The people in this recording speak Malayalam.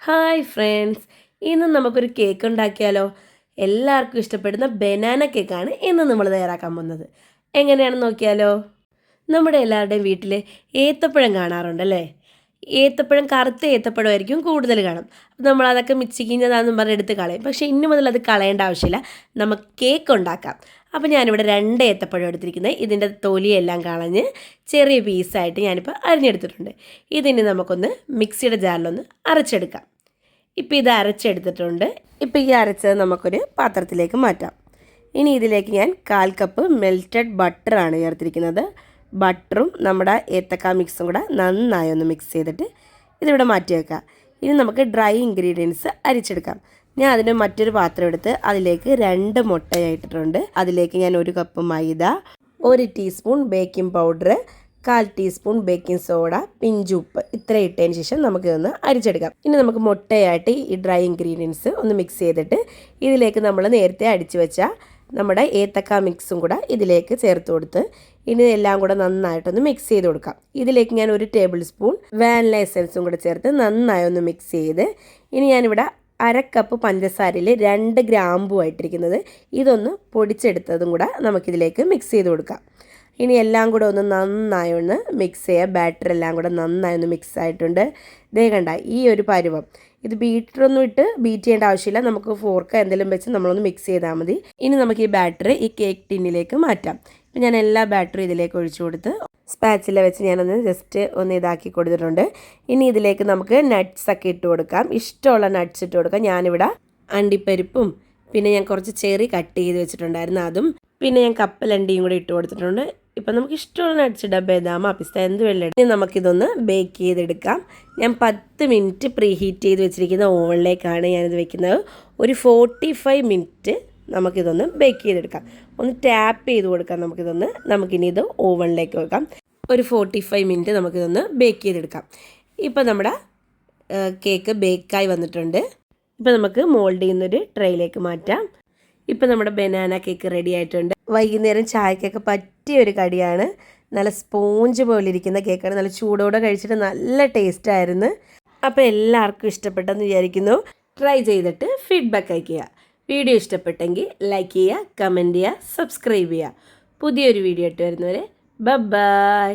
ഹായ് ഫ്രണ്ട്സ്, ഇന്ന് നമുക്കൊരു കേക്ക് ഉണ്ടാക്കിയാലോ? എല്ലാവർക്കും ഇഷ്ടപ്പെടുന്ന ബനാന കേക്കാണ് ഇന്ന് നമ്മൾ തയ്യാറാക്കാൻ പോകുന്നത്. എങ്ങനെയാണെന്ന് നോക്കിയാലോ? നമ്മുടെ എല്ലാവരുടെയും വീട്ടിൽ ഏത്തപ്പഴം കാണാറുണ്ടല്ലേ? ഏത്തപ്പഴം കറുത്ത ഏത്തപ്പഴമായിരിക്കും കൂടുതൽ കാണും. അപ്പോൾ നമ്മൾ അതൊക്കെ മിച്ചിക്കിഞ്ഞതാണെന്ന് പറഞ്ഞ് എടുത്ത് കളയും. പക്ഷേ ഇനി മുതൽ അത് കളയേണ്ട ആവശ്യമില്ല, നമുക്ക് കേക്ക് ഉണ്ടാക്കാം. അപ്പോൾ ഞാനിവിടെ 2 ഏത്തപ്പഴം എടുത്തിരിക്കുന്നത്. ഇതിൻ്റെ തൊലിയെല്ലാം കളഞ്ഞ് ചെറിയ പീസായിട്ട് ഞാനിപ്പോൾ അരിഞ്ഞെടുത്തിട്ടുണ്ട്. ഇതിന് നമുക്കൊന്ന് മിക്സിയുടെ ജാറിലൊന്ന് അരച്ചെടുക്കാം. ഇപ്പോൾ ഇത് അരച്ചെടുത്തിട്ടുണ്ട്. ഇപ്പോൾ ഈ അരച്ചത് നമുക്കൊരു പാത്രത്തിലേക്ക് മാറ്റാം. ഇനി ഇതിലേക്ക് ഞാൻ 1/4 കപ്പ് മെൽറ്റഡ് ബട്ടറാണ് ചേർത്തിരിക്കുന്നത്. ബട്ടറും നമ്മുടെ ഏത്തക്ക മിക്സും കൂടെ നന്നായി ഒന്ന് മിക്സ് ചെയ്തിട്ട് ഇതിവിടെ മാറ്റി വെക്കാം. ഇനി നമുക്ക് ഡ്രൈ ഇൻഗ്രീഡിയൻസ് അരിച്ചെടുക്കാം. ഞാൻ അതിന് മറ്റൊരു പാത്രം എടുത്ത് അതിലേക്ക് 2 മുട്ടയായിട്ടിട്ടുണ്ട്. അതിലേക്ക് ഞാൻ 1 cup maida, 1 teaspoon baking powder, 1/4 teaspoon baking soda, പിഞ്ചുപ്പ് ഇത്ര ഇട്ടതിന് ശേഷം നമുക്കിതൊന്ന് അരിച്ചെടുക്കാം. ഇനി നമുക്ക് മുട്ടയായിട്ട് ഈ ഡ്രൈ ഇൻഗ്രീഡിയൻസ് ഒന്ന് മിക്സ് ചെയ്തിട്ട് ഇതിലേക്ക് നമ്മൾ നേരത്തെ അടിച്ചു വെച്ച നമ്മുടെ ഏത്തക്ക മിക്സും കൂടെ ഇതിലേക്ക് ചേർത്ത് കൊടുത്ത് ഇനി എല്ലാം കൂടെ നന്നായിട്ടൊന്ന് മിക്സ് ചെയ്ത് കൊടുക്കാം. ഇതിലേക്ക് ഞാൻ 1 ടേബിൾ സ്പൂൺ വാനില എസൻസും കൂടെ ചേർത്ത് നന്നായി ഒന്ന് മിക്സ് ചെയ്ത് ഇനി ഞാനിവിടെ 1/2 കപ്പ് പഞ്ചസാരയിൽ 2 ഗ്രാമ്പുമായിട്ടിരിക്കുന്നത് ഇതൊന്ന് പൊടിച്ചെടുത്തതും കൂടെ നമുക്കിതിലേക്ക് മിക്സ് ചെയ്ത് കൊടുക്കാം. ഇനി എല്ലാം കൂടെ ഒന്ന് നന്നായി ഒന്ന് മിക്സ് ചെയ്യുക. ബാറ്റർ എല്ലാം കൂടെ നന്നായി ഒന്ന് മിക്സ് ആയിട്ടുണ്ട്. ദേ കണ്ട ഈ ഒരു പരുവം. ഇത് ബീറ്ററൊന്നും ഇട്ട് ബീറ്റ് ചെയ്യേണ്ട ആവശ്യമില്ല, നമുക്ക് ഫോർക്ക് എന്തെങ്കിലും വെച്ച് നമ്മളൊന്ന് മിക്സ് ചെയ്താൽ മതി. ഇനി നമുക്ക് ഈ ബാറ്റർ ഈ കേക്ക് ടിന്നിലേക്ക് മാറ്റാം. ഇപ്പം ഞാൻ എല്ലാ ബാറ്ററും ഇതിലേക്ക് ഒഴിച്ചു കൊടുത്ത് സ്പാച്ചില വെച്ച് ഞാനൊന്ന് ജസ്റ്റ് ഒന്ന് ഇതാക്കി കൊടുത്തിട്ടുണ്ട്. ഇനി ഇതിലേക്ക് നമുക്ക് നട്ട്സൊക്കെ ഇട്ട് കൊടുക്കാം. ഇഷ്ടമുള്ള നട്ട്സ് ഇട്ട് കൊടുക്കാം. ഞാനിവിടെ അണ്ടിപ്പരിപ്പും പിന്നെ ഞാൻ കുറച്ച് ചെറി കട്ട് ചെയ്ത് വെച്ചിട്ടുണ്ടായിരുന്നു അതും പിന്നെ ഞാൻ കപ്പലണ്ടിയും കൂടി ഇട്ട് കൊടുത്തിട്ടുണ്ട്. ഇപ്പം നമുക്ക് ഇഷ്ടമുള്ള നട്ട്സ് ഇടാം, ബദാമ പിസ്ത എന്ത് വെള്ളം. ഇനി നമുക്കിതൊന്ന് ബേക്ക് ചെയ്തെടുക്കാം. ഞാൻ 10 മിനിറ്റ് പ്രീ ഹീറ്റ് ചെയ്ത് വെച്ചിരിക്കുന്ന ഓവനിലേക്കാണ് ഞാനിത് വെക്കുന്നത്. ഒരു 45 മിനിറ്റ് നമുക്കിതൊന്ന് ബേക്ക് ചെയ്തെടുക്കാം. ഒന്ന് ടാപ്പ് ചെയ്ത് കൊടുക്കാം നമുക്കിനി ഇത് ഓവനിലേക്ക് വെക്കാം. ഒരു 45 മിനിറ്റ് നമുക്കിതൊന്ന് ബേക്ക് ചെയ്തെടുക്കാം. ഇപ്പം നമ്മുടെ കേക്ക് ബേക്കായി വന്നിട്ടുണ്ട്. ഇപ്പം നമുക്ക് മോൾഡ് ചെയ്യുന്നൊരു ട്രേയിലേക്ക് മാറ്റാം. ഇപ്പം നമ്മുടെ ബനാന കേക്ക് റെഡി ആയിട്ടുണ്ട്. വൈകുന്നേരം ചായക്കൊക്കെ പറ്റിയ ഒരു കടിയാണ്. നല്ല സ്പോഞ്ച് പോലെ ഇരിക്കുന്ന കേക്കാണ്. നല്ല ചൂടോടെ കഴിച്ചിട്ട് നല്ല ടേസ്റ്റായിരുന്നു. അപ്പോൾ എല്ലാവർക്കും ഇഷ്ടപ്പെട്ടെന്ന് വിചാരിക്കുന്നു. ട്രൈ ചെയ്തിട്ട് ഫീഡ്ബാക്ക് അയയ്ക്കുക. വീഡിയോ ഇഷ്ടപ്പെട്ടെങ്കിൽ ലൈക്ക് ചെയ്യുക, കമൻറ്റ് ചെയ്യുക, സബ്സ്ക്രൈബ് ചെയ്യുക. പുതിയൊരു വീഡിയോ ആയിട്ട് വരുന്നവരെ ബൈ.